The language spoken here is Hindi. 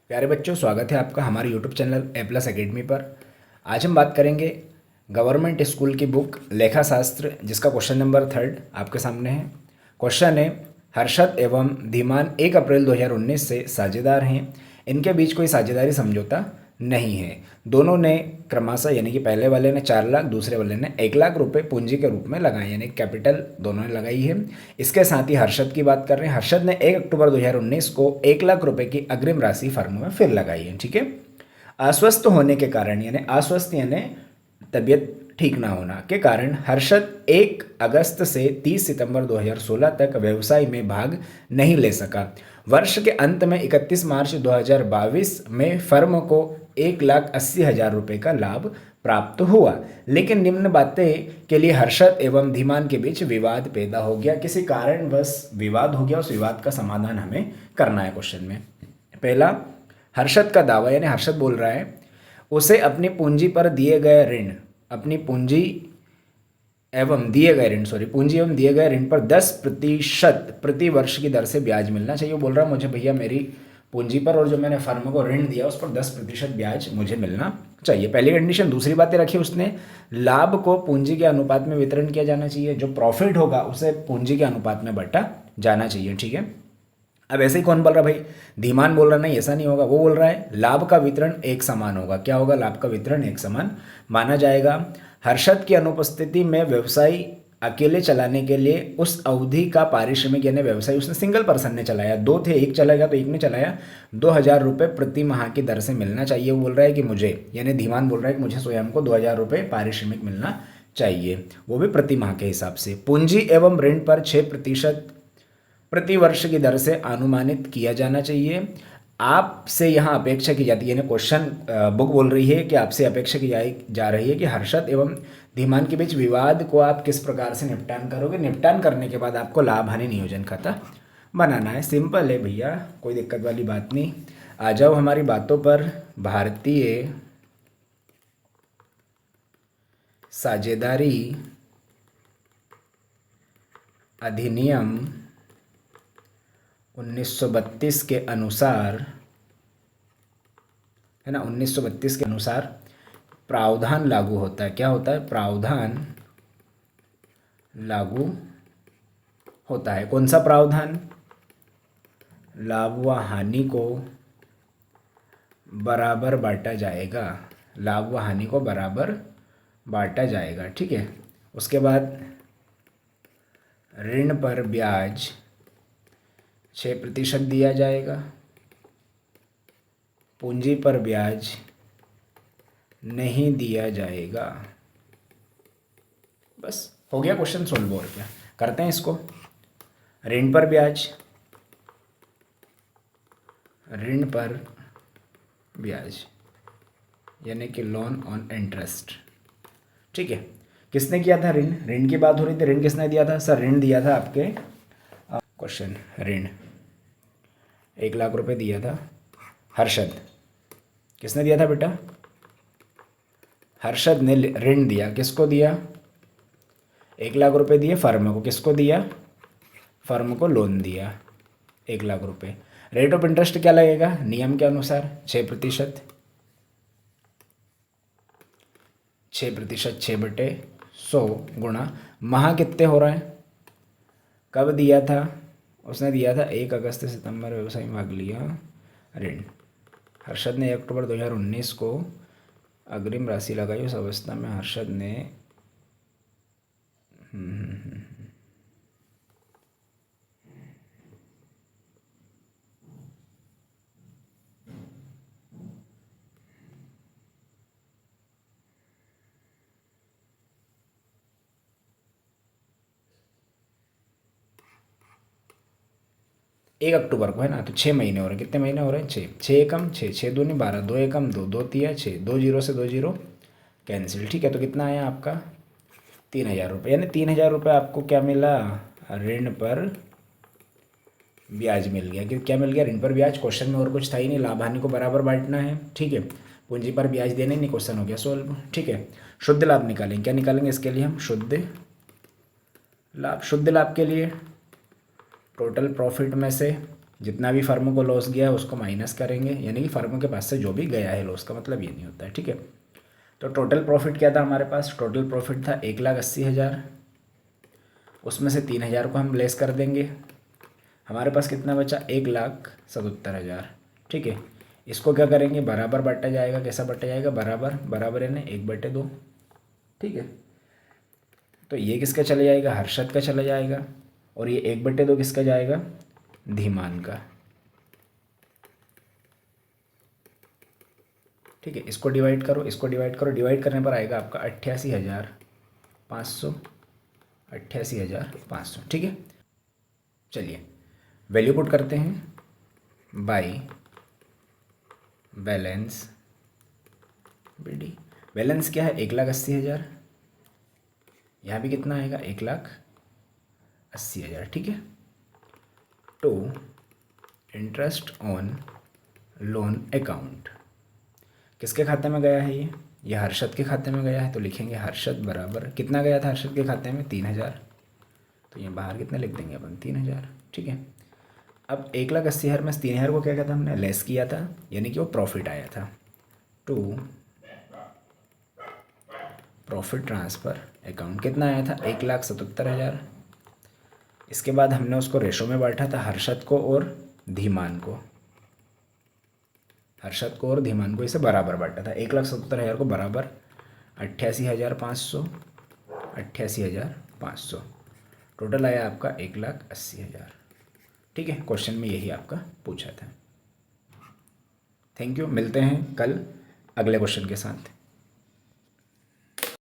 प्यारे बच्चों, स्वागत है आपका हमारे यूट्यूब चैनल ए प्लस अकेडमी पर। आज हम बात करेंगे गवर्नमेंट स्कूल की बुक लेखा शास्त्र, जिसका क्वेश्चन नंबर 3 आपके सामने है। क्वेश्चन है, हर्षद एवं धीमान 1 अप्रैल 2019 से साझेदार हैं। इनके बीच कोई साझेदारी समझौता नहीं है। दोनों ने क्रमशः यानी कि पहले वाले ने 4 लाख, दूसरे वाले ने 1 लाख रुपए पूंजी के रूप में लगाए, यानी कैपिटल दोनों ने लगाई है। इसके साथ ही हर्षद की बात कर रहे हैं। हर्षद ने 1 अक्टूबर 2019 को 1 लाख रुपए की अग्रिम राशि फर्म में फिर लगाई है। ठीक है। अस्वस्थ होने के कारण, यानी अस्वस्थ यानी तबीयत ठीक ना होना के कारण हर्षद 1 अगस्त से 30 सितंबर 2016 तक व्यवसाय में भाग नहीं ले सका। वर्ष के अंत में 31 मार्च 2022 में फर्म को 1,80,000 रुपये का लाभ प्राप्त हुआ, लेकिन निम्न बातें के लिए हर्षद एवं धीमान के बीच विवाद पैदा हो गया। किसी कारणवश विवाद हो गया, उस विवाद का समाधान हमें करना है क्वेश्चन में। पहला, हर्षद का दावा, यानी हर्षद बोल रहा है उसे अपनी पूंजी पर दिए गए ऋण, अपनी पूंजी एवं दिए गए ऋण, पूंजी एवं दिए गए ऋण पर 10% प्रति वर्ष की दर से ब्याज मिलना चाहिए। वो बोल रहा है मुझे भैया मेरी पूंजी पर और जो मैंने फर्म को ऋण दिया उस पर 10% ब्याज मुझे मिलना चाहिए, पहली कंडीशन। दूसरी बातें रखी उसने, लाभ को पूंजी के अनुपात में वितरण किया जाना चाहिए, जो प्रॉफिट होगा उसे पूंजी के अनुपात में बांटा जाना चाहिए। ठीक है। अब ऐसे ही कौन बोल रहा है भाई? धीमान बोल रहा नहीं, ऐसा नहीं होगा। वो बोल रहा है लाभ का वितरण एक समान होगा। क्या होगा? लाभ का वितरण एक समान माना जाएगा। हर्षद की अनुपस्थिति में व्यवसाय अकेले चलाने के लिए उस अवधि का पारिश्रमिक, यानी व्यवसाय उसने सिंगल पर्सन ने चलाया, 2 थे, एक चला गया तो एक ने चलाया, 2,000 रुपये प्रति माह की दर से मिलना चाहिए। वो बोल रहा है कि मुझे, यानी धीमान बोल रहा है कि मुझे स्वयं को 2,000 रुपये पारिश्रमिक मिलना चाहिए, वो भी प्रति माह के हिसाब से। पूंजी एवं ऋण पर 6% प्रति वर्ष की दर से अनुमानित किया जाना चाहिए। आपसे यहाँ अपेक्षा की जाती है, यानी क्वेश्चन बुक बोल रही है कि आपसे अपेक्षा की जा रही है कि हर्षद एवं धीमान के बीच विवाद को आप किस प्रकार से निपटान करोगे। निपटान करने के बाद आपको लाभ हानि नियोजन खाता बनाना है। सिंपल है भैया, कोई दिक्कत वाली बात नहीं। आ जाओ हमारी बातों पर। भारतीय साझेदारी अधिनियम 1932 के अनुसार, है ना, 1932 के अनुसार प्रावधान लागू होता है। क्या होता है? प्रावधान लागू होता है। कौन सा प्रावधान? लाभ व हानि को बराबर बांटा जाएगा। लाभ व हानि को बराबर बांटा जाएगा। ठीक है। उसके बाद ऋण पर ब्याज 6% दिया जाएगा। पूंजी पर ब्याज नहीं दिया जाएगा। बस हो गया क्वेश्चन सोल्व। और क्या करते हैं इसको? ऋण पर ब्याज, ऋण पर ब्याज यानी कि लोन ऑन इंटरेस्ट। ठीक है। किसने किया था ऋण? ऋण की बात हो रही थी। ऋण किसने दिया था? सर ऋण दिया था आपके क्वेश्चन, ऋण 1 लाख रुपए दिया था हर्षद। किसने दिया था बेटा? हर्षद ने ऋण दिया। किसको दिया? 1 लाख रुपए दिए फर्म को। किसको दिया? फर्म को लोन दिया 1 लाख रुपए। रेट ऑफ इंटरेस्ट क्या लगेगा? नियम के अनुसार 6%। 6%, 6/100 गुणा माह कितने हो रहा है? कब दिया था? उसने दिया था 1 अगस्त से सितंबर, व्यवसाय में भाग लिया, ऋण। हर्षद ने 1 अक्टूबर 2019 को अग्रिम राशि लगाई। उस अवस्था में हर्षद ने 1 अक्टूबर को, है ना, तो 6 महीने हो रहे हैं। कितने महीने हो रहे हैं? 6। 6 एकम 6, 6 दूनी 12, 2 एकम 2, 2 तिया 6, 2 जीरो से 2 जीरो कैंसिल। ठीक है। तो कितना आया आपका? 3,000 रुपये, यानी 3,000 रुपये आपको क्या मिला? ऋण पर ब्याज मिल गया। क्या मिल गया? ऋण पर ब्याज। क्वेश्चन में और कुछ था ही नहीं, लाभ हानि को बराबर बांटना है। ठीक है। पूंजी पर ब्याज देना ही नहीं, क्वेश्चन हो गया सोल्व। ठीक है। शुद्ध लाभ निकालेंगे। क्या निकालेंगे इसके लिए हम? शुद्ध लाभ। शुद्ध लाभ के लिए टोटल प्रॉफिट में से जितना भी फर्म को लॉस गया है उसको माइनस करेंगे, यानी कि फर्म के पास से जो भी गया है लॉस, का मतलब ये नहीं होता है, ठीक है। तो टोटल प्रॉफिट क्या था हमारे पास, टोटल प्रॉफिट था 1,80,000, उसमें से 3,000 को हम लेस कर देंगे, हमारे पास कितना बचा 1,77,000, ठीक है। इसको क्या करेंगे, बराबर बांटा जाएगा, कैसा बांटा जाएगा, बराबर, बराबर यानी 1/2, ठीक है। तो ये किसका चला जाएगा, हर्षद का चला जाएगा, और ये 1/2 किसका जाएगा, धीमान का, ठीक है। इसको डिवाइड करो, इसको डिवाइड करो, डिवाइड करने पर आएगा आपका 88,500, 88,500, ठीक है। चलिए वैल्यू पुट करते हैं बाई बैलेंस BD। बैलेंस क्या है, 1,80,000, यहाँ भी कितना आएगा 1,80,000, ठीक है। To interest on loan account, किसके खाते में गया है ये हर्षद के खाते में गया है, तो लिखेंगे हर्षद बराबर, कितना गया था हर्षद के खाते में 3,000, तो ये बाहर कितना लिख देंगे अपन 3,000, ठीक है। अब 1,80,000 में 3,000 को क्या किया था हमने, लेस किया था, यानी कि वो प्रॉफिट आया था। टू प्रॉफिट ट्रांसफ़र अकाउंट कितना आया था 1,77,000। इसके बाद हमने उसको रेशो में बांटा था, हर्षद को और धीमान को, हर्षद को और धीमान को इसे बराबर बांटा था। 1,77,000 को बराबर 88,500, 88,500, टोटल आया आपका 1,80,000, ठीक है। क्वेश्चन में यही आपका पूछा था। थैंक यू, मिलते हैं कल अगले क्वेश्चन के साथ।